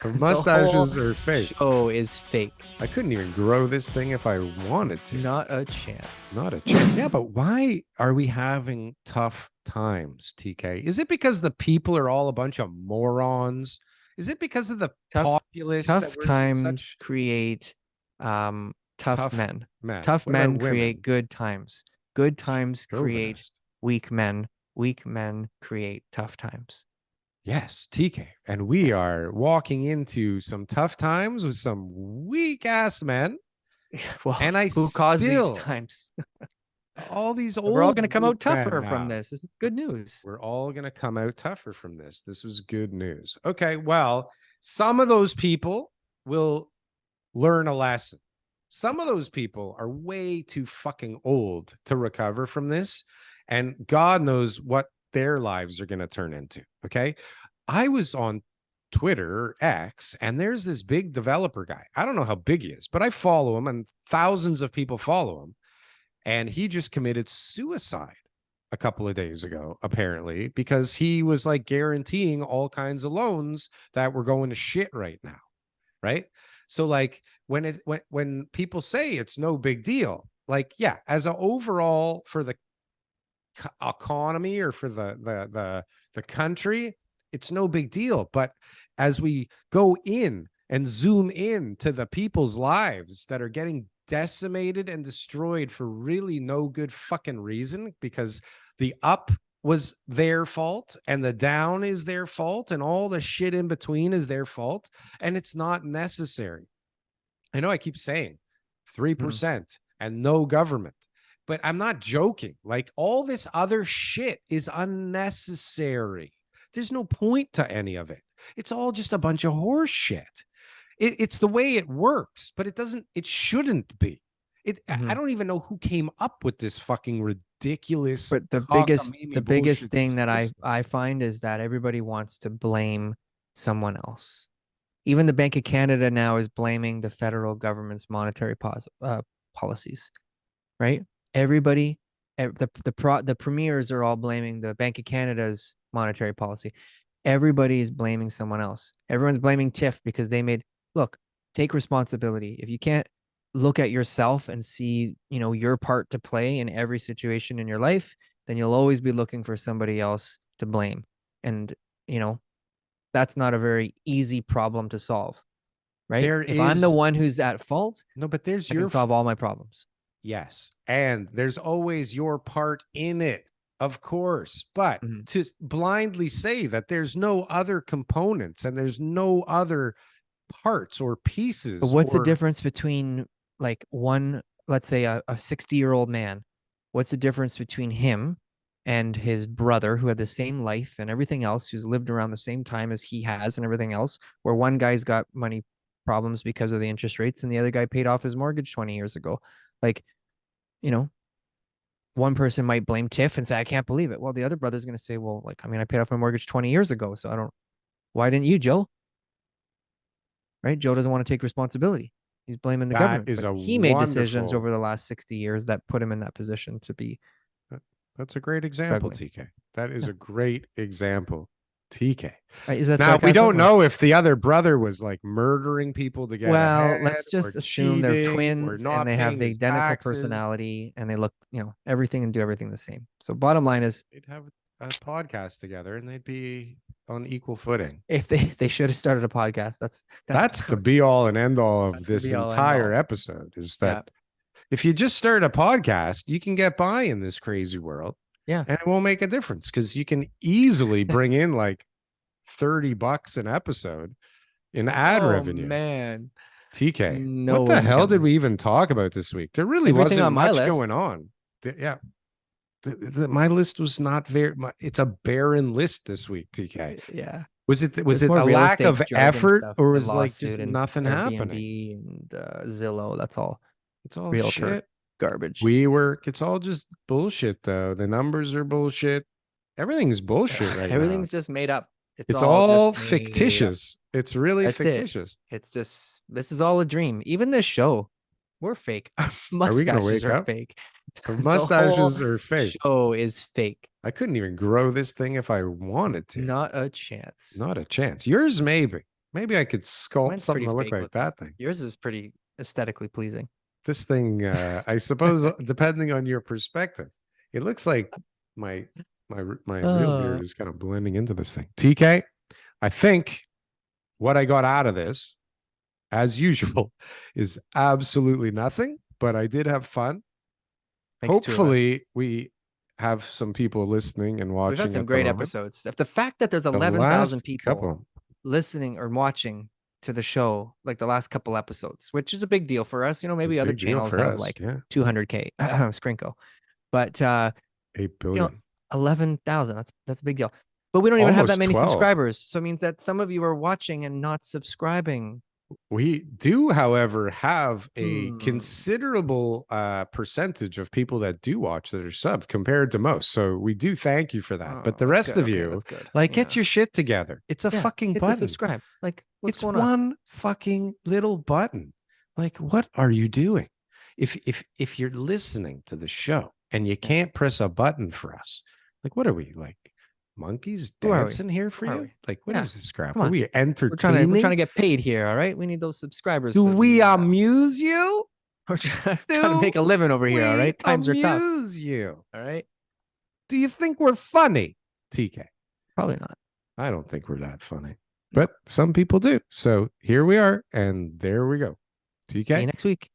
Our The whole mustaches are fake. show is fake. I couldn't even grow this thing if I wanted to. Not a chance. Not a chance. Yeah, but why are we having tough times, TK? Is it because the people are all a bunch of morons? Is it because of the populace that Tough we're times create tough men. Tough What about men create women? good times. Good times create Chauvinist. weak men. Weak men create tough times. Yes, TK. And we are walking into some tough times with some weak ass men. Well, And I who caused these still, times? all these We're all old going to come weak out men tougher from now. this. This is good news. We're all going to come out tougher from this. This is good news. Okay, well, some of those people will learn a lesson. Some of those people are way too fucking old to recover from this. And God knows what their lives are going to turn into. Okay. I was on Twitter, X, and there's this big developer guy. I don't know how big he is, but I follow him and thousands of people follow him. And he just committed suicide a couple of days ago, apparently, because he was like guaranteeing all kinds of loans that were going to shit right now. Right. So like when people say it's no big deal, like, yeah, as an overall for the economy or for the country, it's no big deal. But as we go in and zoom in to the people's lives that are getting decimated and destroyed for really no good fucking reason, because the up was their fault and the down is their fault and all the shit in between is their fault, and it's not necessary. I know I keep saying 3% and no government, but I'm not joking. Like, all this other shit is unnecessary. There's no point to any of it. It's all just a bunch of horse shit. It's the way it works, but it shouldn't be. I don't even know who came up with this fucking ridiculous, But the biggest thing that I find is that everybody wants to blame someone else. Even the Bank of Canada now is blaming the federal government's monetary policies, right? Everybody, the premiers are all blaming the Bank of Canada's monetary policy. Everybody is blaming someone else. Everyone's blaming TIFF because they made, look, take responsibility. If you can't look at yourself and see, your part to play in every situation in your life, then you'll always be looking for somebody else to blame. And, that's not a very easy problem to solve, right? If I'm the one who's at fault, no, but I can solve all my problems. Yes. And there's always your part in it, of course. But to blindly say that there's no other components and there's no other parts or pieces. But what's the difference between like let's say a 60-year-old man? What's the difference between him and his brother who had the same life and everything else, who's lived around the same time as he has and everything else, where one guy's got money problems because of the interest rates and the other guy paid off his mortgage 20 years ago? Like, one person might blame TIFF and say, I can't believe it. Well, the other brother's going to say, well, like, I paid off my mortgage 20 years ago. So why didn't you, Joe? Right? Joe doesn't want to take responsibility. He's blaming the government. He made decisions over the last 60 years that put him in that position to be. That's a great example, TK. That is a great example, TK. Right, is that now, we don't know if the other brother was like murdering people to get ahead, let's just assume they're twins and they have the identical personality and they look, everything and do everything the same. So bottom line is they'd have a podcast together and they'd be on equal footing. If they should have started a podcast. That's the be all and end all of this entire episode, is that if you just start a podcast, you can get by in this crazy world. Yeah. And it won't make a difference because you can easily bring in like $30 an episode in ad revenue. Man. TK, what the hell did we even talk about this week? There really wasn't much going on. Yeah. My list was not very much. It's a barren list this week, TK. Yeah. Was it a lack of effort, or was like just nothing happening? AirbNb and Zillow, that's all. It's all realtor shit. Garbage. WeWork, it's all just bullshit though. The numbers are bullshit. Everything's bullshit right now. Everything's just made up. It's all fictitious. It's really fictitious. It's just, this is all a dream. Even this show, we're fake. Our mustaches are fake. Our mustaches are fake. Show is fake. I couldn't even grow this thing if I wanted to. Not a chance. Not a chance. Yours maybe. Maybe I could sculpt Mine's something pretty to look fake like looking. that thing. Yours is pretty aesthetically pleasing. This thing, I suppose, depending on your perspective, it looks like my real beard is kind of blending into this thing. TK, I think what I got out of this, as usual, is absolutely nothing, but I did have fun. Hopefully, we have some people listening and watching. We've had some great episodes. The fact that there's The 11,000 last people couple. listening or watching to the show, like the last couple episodes, which is a big deal for us. You know, maybe other Big deal channels for have us, like yeah. 200K Skrinko, but 8 billion. 11,000. That's a big deal. But we don't even have that Almost many 12. subscribers. So it means that some of you are watching and not subscribing. We do, however, have a considerable percentage of people that do watch that are subbed compared to most. So we do thank you for that. But the rest of you, like, get your shit together. It's a fucking hit button. the subscribe. Like, what's it's going on? One fucking little button. Like, what are you doing? If you're listening to the show and you can't press a button for us, like, what are we, like, monkeys dancing here for you? Like, what is this crap? Are we entertaining? We're trying to get paid here, all right? We need those subscribers. Do we amuse you? We're trying to make a living over here, all right? Times are tough. Amuse you, all right? Do you think we're funny, TK? Probably not. I don't think we're that funny, but some people do. So here we are, and there we go. TK. See you next week.